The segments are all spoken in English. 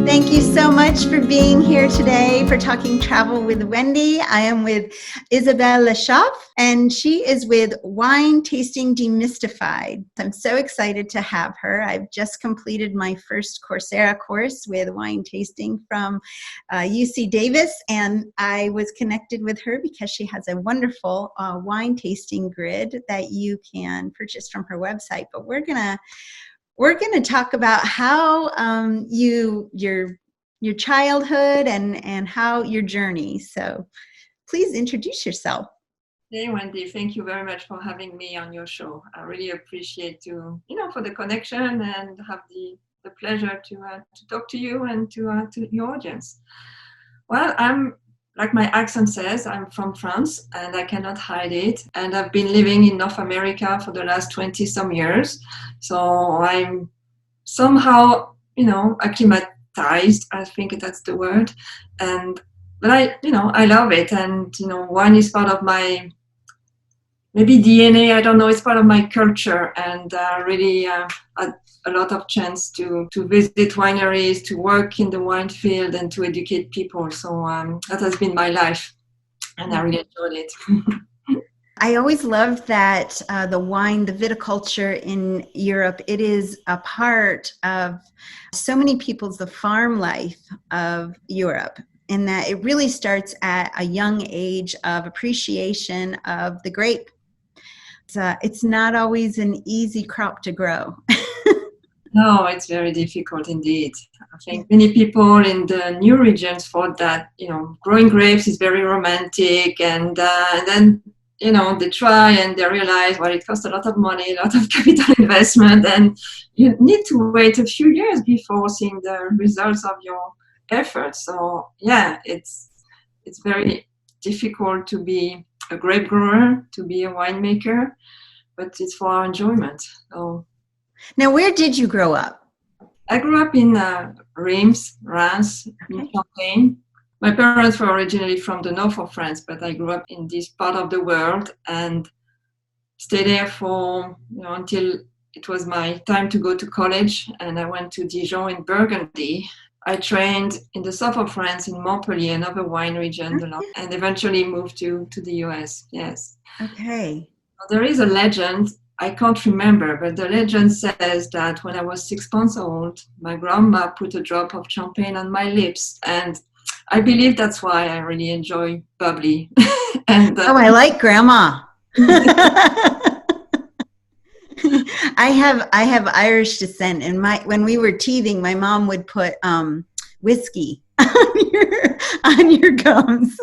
Thank you so much for being here today for Talking Travel with Wendy. I am with Isabelle Lesschaeve, and she is with Winetasting Demystified. I'm so excited to have her. I've just completed my first Coursera course with wine tasting from UC Davis, and I was connected with her because she has a wonderful wine tasting grid that you can purchase from her website. But we're gonna talk about how your childhood and how your journey. So please introduce yourself. Hey Wendy, thank you very much for having me on your show. I really appreciate for the connection and have the pleasure to talk to you and to your audience. Well, I'm, like my accent says, I'm from France and I cannot hide it. And I've been living in North America for the last 20 some years. So I'm somehow, acclimatized, I think that's the word. But I love it. And, wine is part of my, maybe DNA, I don't know, it's part of my culture. And really had a lot of chance to visit wineries, to work in the wine field and to educate people. So that has been my life and I really enjoyed it. I always loved that the viticulture in Europe, it is a part of so many people's, the farm life of Europe, in that it really starts at a young age of appreciation of the grape. It's not always an easy crop to grow. No, it's very difficult indeed. I think many people in the new regions thought that, growing grapes is very romantic and then they try and they realize, well, it costs a lot of money, a lot of capital investment, and you need to wait a few years before seeing the results of your efforts. So yeah, it's very difficult to be a grape grower, to be a winemaker, but it's for our enjoyment. So, now, where did you grow up? I grew up in Reims, in Champagne. My parents were originally from the north of France, but I grew up in this part of the world and stayed there for, until it was my time to go to college. And I went to Dijon in Burgundy. I trained in the south of France in Montpellier, another wine region, and eventually moved to the US. Yes. Okay. There is a legend. I can't remember, but the legend says that when I was 6 months old, my grandma put a drop of champagne on my lips, and I believe that's why I really enjoy bubbly. I like grandma. I have Irish descent, and when we were teething, my mom would put whiskey on your gums.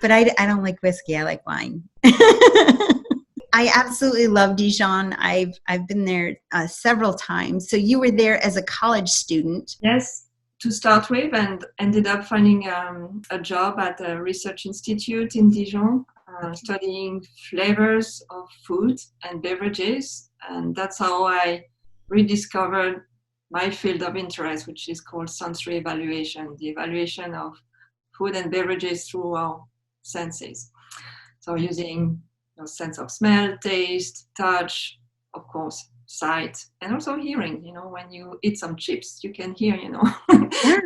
But I don't like whiskey. I like wine. I absolutely love Dijon. I've been there several times. So you were there as a college student. Yes, to start with, and ended up finding a job at a research institute in Dijon, studying flavors of food and beverages. And that's how I rediscovered my field of interest, which is called sensory evaluation, the evaluation of food and beverages through our senses. So using sense of smell, taste, touch, of course, sight, and also hearing. When you eat some chips, you can hear, Yeah,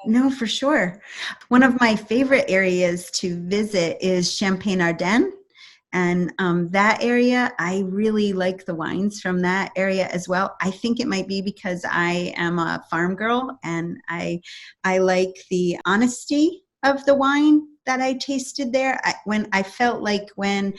no, for sure. One of my favorite areas to visit is Champagne-Ardenne. And that area, I really like the wines from that area as well. I think it might be because I am a farm girl and I like the honesty of the wine that I tasted there. I felt like when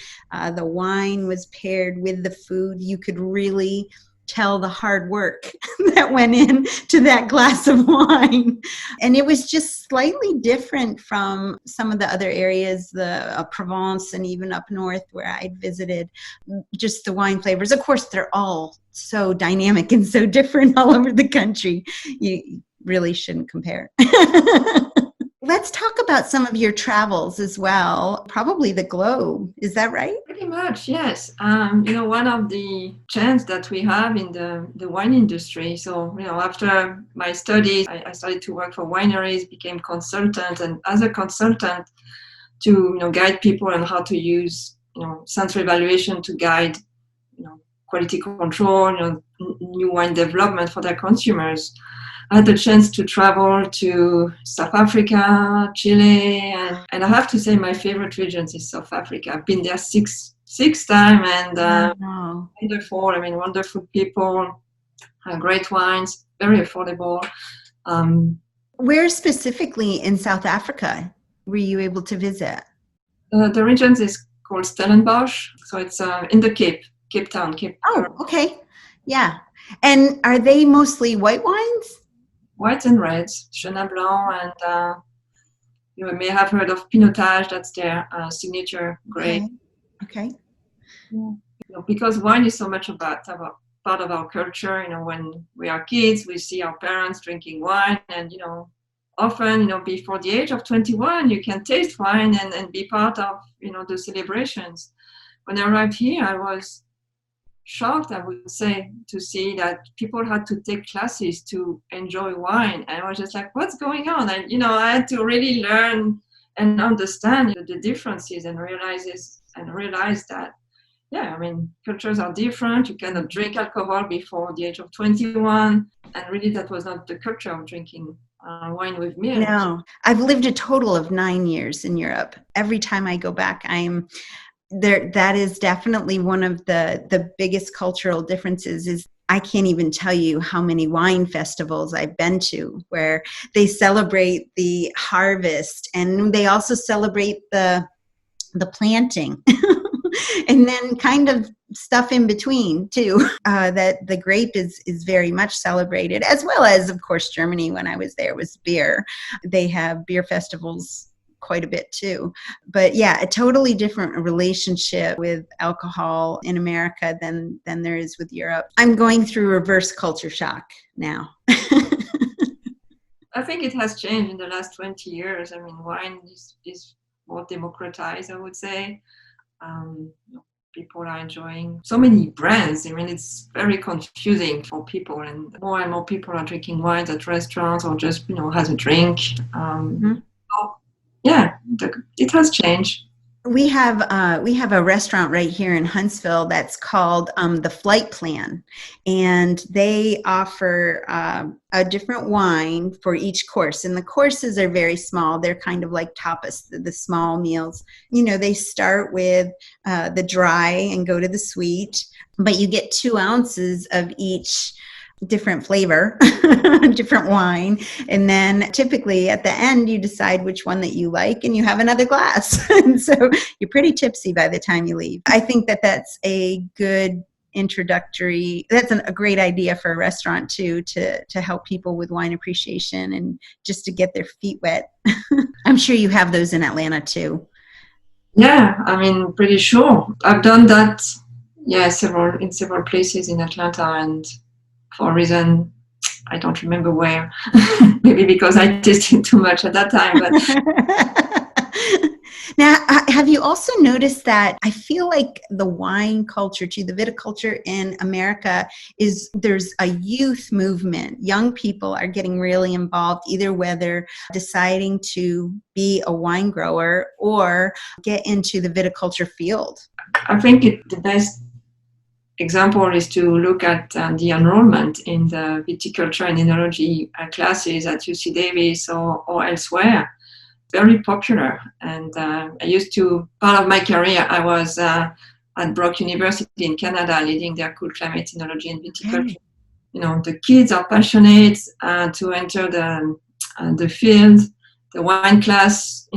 the wine was paired with the food, you could really tell the hard work that went into that glass of wine. And it was just slightly different from some of the other areas, the Provence and even up north where I'd visited, just the wine flavors. Of course, they're all so dynamic and so different all over the country. You really shouldn't compare. Let's talk about some of your travels as well, probably the globe. Is that right? Pretty much, yes. One of the chances that we have in the wine industry. So, after my studies, I started to work for wineries, became consultant, and as a consultant to, guide people on how to use, sensory evaluation to guide, quality control, new wine development for their consumers. I had the chance to travel to South Africa, Chile, and I have to say my favorite region is South Africa. I've been there six times, and Wow. wonderful. I mean, wonderful people, great wines, very affordable. Where specifically in South Africa were you able to visit? The region is called Stellenbosch, so it's in the Cape Town. Oh, okay. Yeah. And are they mostly white wines? Whites and reds, Chenin Blanc, and you may have heard of Pinotage. That's their signature grape. Okay. Yeah. Because wine is so much about part of our culture. When we are kids, we see our parents drinking wine, and often before the age of 21, you can taste wine and be part of the celebrations. When I arrived here, I was shocked, I would say, to see that people had to take classes to enjoy wine. And I was just like, what's going on? And I had to really learn and understand the differences and realize that, yeah, I mean, cultures are different. You cannot drink alcohol before the age of 21. And really, that was not the culture of drinking wine with milk. No, I've lived a total of 9 years in Europe. Every time I go back, I'm there. That is definitely one of the biggest cultural differences. Is I can't even tell you how many wine festivals I've been to where they celebrate the harvest, and they also celebrate the planting. And then kind of stuff in between too. That the grape is very much celebrated, as well as, of course, Germany. When I was there, was beer. They have beer festivals quite a bit too. But yeah, a totally different relationship with alcohol in America than there is with Europe. I'm going through reverse culture shock now. I think it has changed in the last 20 years. I mean, wine is more democratized, I would say. People are enjoying so many brands. I mean, it's very confusing for people, and more people are drinking wines at restaurants or just has a drink. So, yeah, it has changed. We have a restaurant right here in Huntsville that's called the Flight Plan, and they offer a different wine for each course. And the courses are very small; they're kind of like tapas, the small meals. They start with the dry and go to the sweet, but you get 2 ounces of each different flavor, different wine. And then typically at the end, you decide which one that you like and you have another glass. And so you're pretty tipsy by the time you leave. I think that that's a good introductory, that's a great idea for a restaurant too, to help people with wine appreciation and just to get their feet wet. I'm sure you have those in Atlanta too. Yeah, I mean, pretty sure. I've done that, yeah, in several places in Atlanta, and for a reason I don't remember where. Maybe because I tasted too much at that time. But now, have you also noticed that I feel like the wine culture, too, the viticulture in America, there's a youth movement. Young people are getting really involved, either whether deciding to be a wine grower or get into the viticulture field. I think the best example is to look at the enrollment in the viticulture and enology classes at UC Davis or elsewhere. Very popular. And part of my career, I was at Brock University in Canada, leading their cool climate enology and viticulture. The kids are passionate to enter the field. The wine class,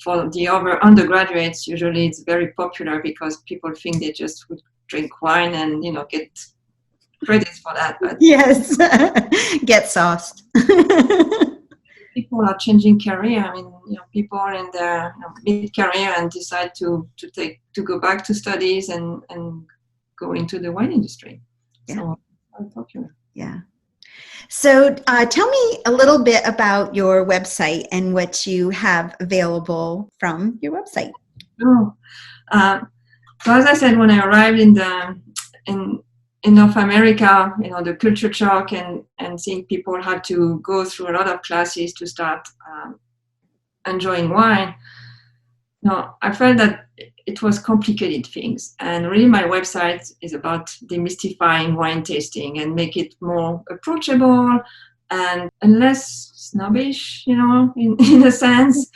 for the undergraduates, usually it's very popular because people think they just would drink wine and get credits for that. But yes, get sauced. People are changing career. I mean, people are in their mid-career and decide to go back to studies and go into the wine industry. Yeah. So very popular. Yeah. So tell me a little bit about your website and what you have available from your website. So as I said, when I arrived in North America, the culture shock and seeing people had to go through a lot of classes to start enjoying wine, I felt that it was complicated things. And really my website is about demystifying wine tasting and make it more approachable and less snobbish, in a sense.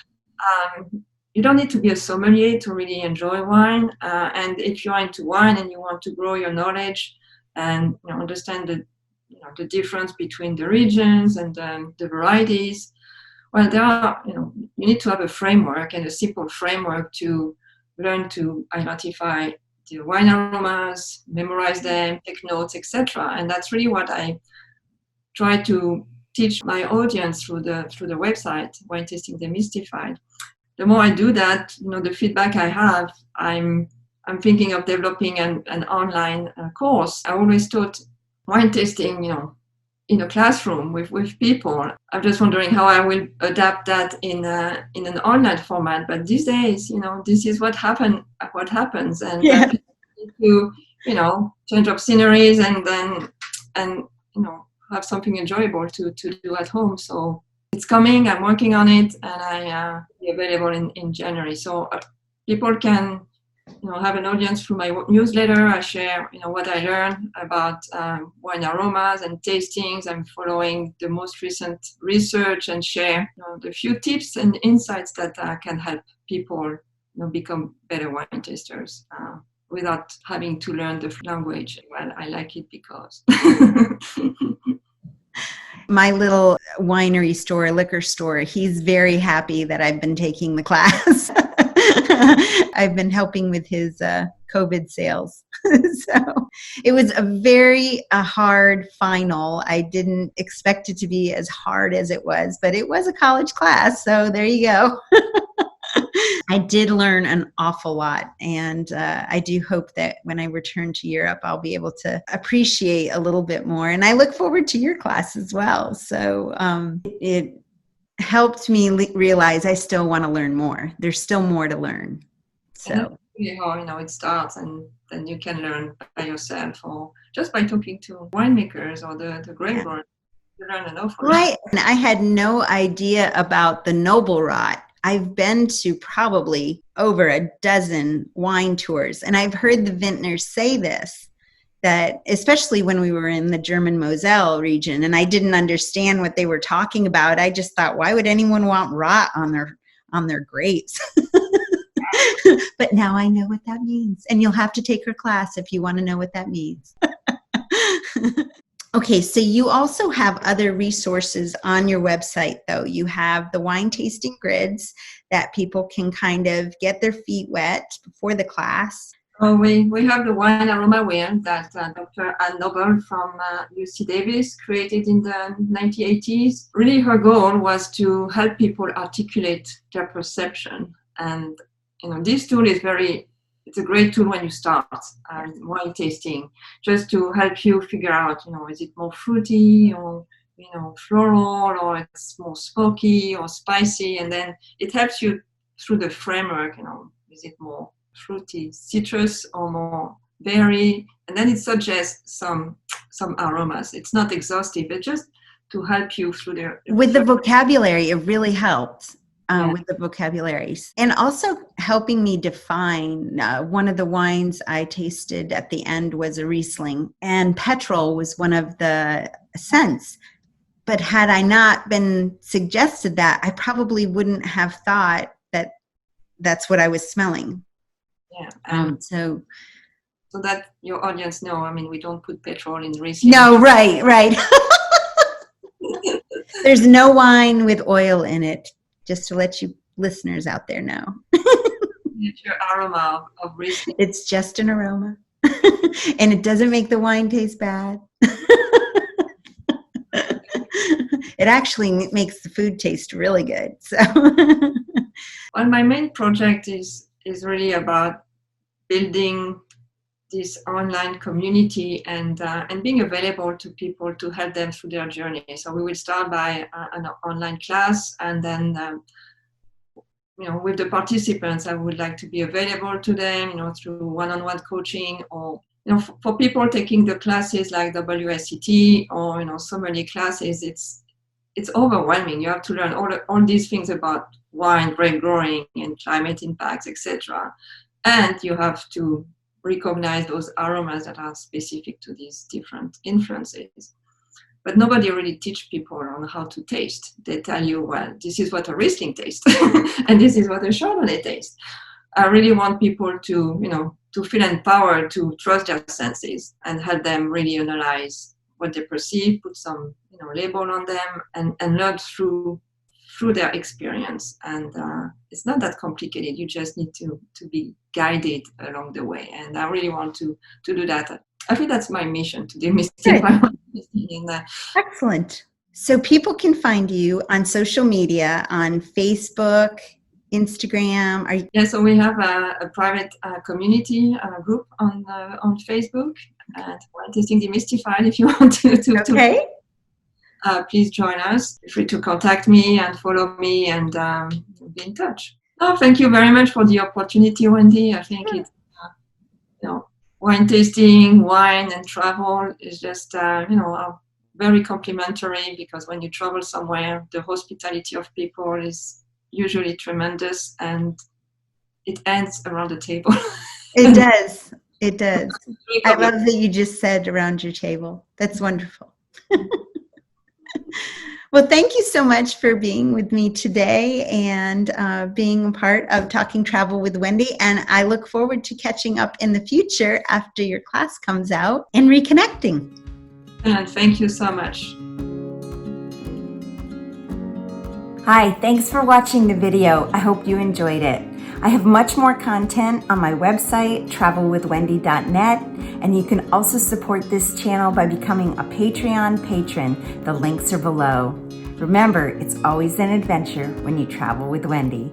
You don't need to be a sommelier to really enjoy wine. And if you're into wine and you want to grow your knowledge and understand the difference between the regions and the varieties, well, you need to have a framework, and a simple framework to learn to identify the wine aromas, memorize them, take notes, etc. And that's really what I try to teach my audience through the website, Wine Tasting Demystified. The more I do that, the feedback I have, I'm thinking of developing an online course. I always taught wine tasting, in a classroom with people. I'm just wondering how I will adapt that in an online format. But these days, this is what happens, and Yeah. people need to, change up sceneries and have something enjoyable to do at home. So it's coming. I'm working on it, and I be available in January. So people can have an audience through my newsletter. I share what I learned about wine aromas and tastings. I'm following the most recent research and share the few tips and insights that can help people become better wine tasters without having to learn the language. Well, I like it because My little winery store, liquor store, he's very happy that I've been taking the class. I've been helping with his COVID sales. So it was a very hard final. I didn't expect it to be as hard as it was, but it was a college class. So there you go. I did learn an awful lot, and I do hope that when I return to Europe, I'll be able to appreciate a little bit more. And I look forward to your class as well. So it helped me realize I still want to learn more. There's still more to learn. So how it starts, and then you can learn by yourself or just by talking to winemakers or the grape growers. You learn an awful lot. Right. And I had no idea about the noble rot. I've been to probably over a dozen wine tours, and I've heard the vintners say this, that especially when we were in the German Moselle region, and I didn't understand what they were talking about. I just thought, why would anyone want rot on their grapes? But now I know what that means, and you'll have to take her class if you want to know what that means. Okay, so you also have other resources on your website, though. You have the wine tasting grids that people can kind of get their feet wet before the class. We have the Wine Aroma Wheel that Dr. Anne Noble from UC Davis created in the 1980s. Really, her goal was to help people articulate their perception. And this tool it's a great tool when you start wine tasting, just to help you figure out, is it more fruity or, floral, or it's more smoky or spicy. And then it helps you through the framework, is it more fruity, citrus, or more berry? And then it suggests some aromas. It's not exhaustive, but just to help you through with the vocabulary. It really helped. With the vocabularies, and also helping me define one of the wines I tasted at the end was a Riesling, and petrol was one of the scents. But had I not been suggested that, I probably wouldn't have thought that that's what I was smelling. Yeah. So that your audience know, we don't put petrol in Riesling. No, right. There's no wine with oil in it. Just to let you listeners out there know. It's your aroma of Riesling. It's just an aroma. And it doesn't make the wine taste bad. It actually makes the food taste really good. So well, my main project is really about building this online community and being available to people to help them through their journey. So we will start by an online class, and then with the participants, I would like to be available to them, through one-on-one coaching, or for people taking the classes like WSET or so many classes. It's overwhelming. You have to learn all these things about wine, grape growing, and climate impacts, etc. And you have to recognize those aromas that are specific to these different influences. but nobody really teach people on how to taste. They tell you, well, this is what a Riesling tastes, and this is what a Chardonnay tastes. I really want people to, to feel empowered to trust their senses and help them really analyze what they perceive, put some, label on them, and learn through their experience. And it's not that complicated. You just need to be guided along the way. And I really want to do that. I think that's my mission, to demystify what in that. Excellent. So people can find you on social media, on Facebook, Instagram. Yeah, so we have a private community group on Facebook, at Winetasting Demystified. If you want to please join us. Feel free to contact me and follow me, and be in touch. Oh, thank you very much for the opportunity, Wendy. I think it's wine tasting, wine, and travel is just very complementary, because when you travel somewhere, the hospitality of people is usually tremendous, and it ends around the table. It does. It does. I love that you just said around your table. That's wonderful. Well, thank you so much for being with me today and being a part of Talking Travel with Wendy. And I look forward to catching up in the future after your class comes out and reconnecting. And thank you so much. Hi, thanks for watching the video. I hope you enjoyed it. I have much more content on my website, travelwithwendy.net, and you can also support this channel by becoming a Patreon patron. The links are below. Remember, it's always an adventure when you travel with Wendy.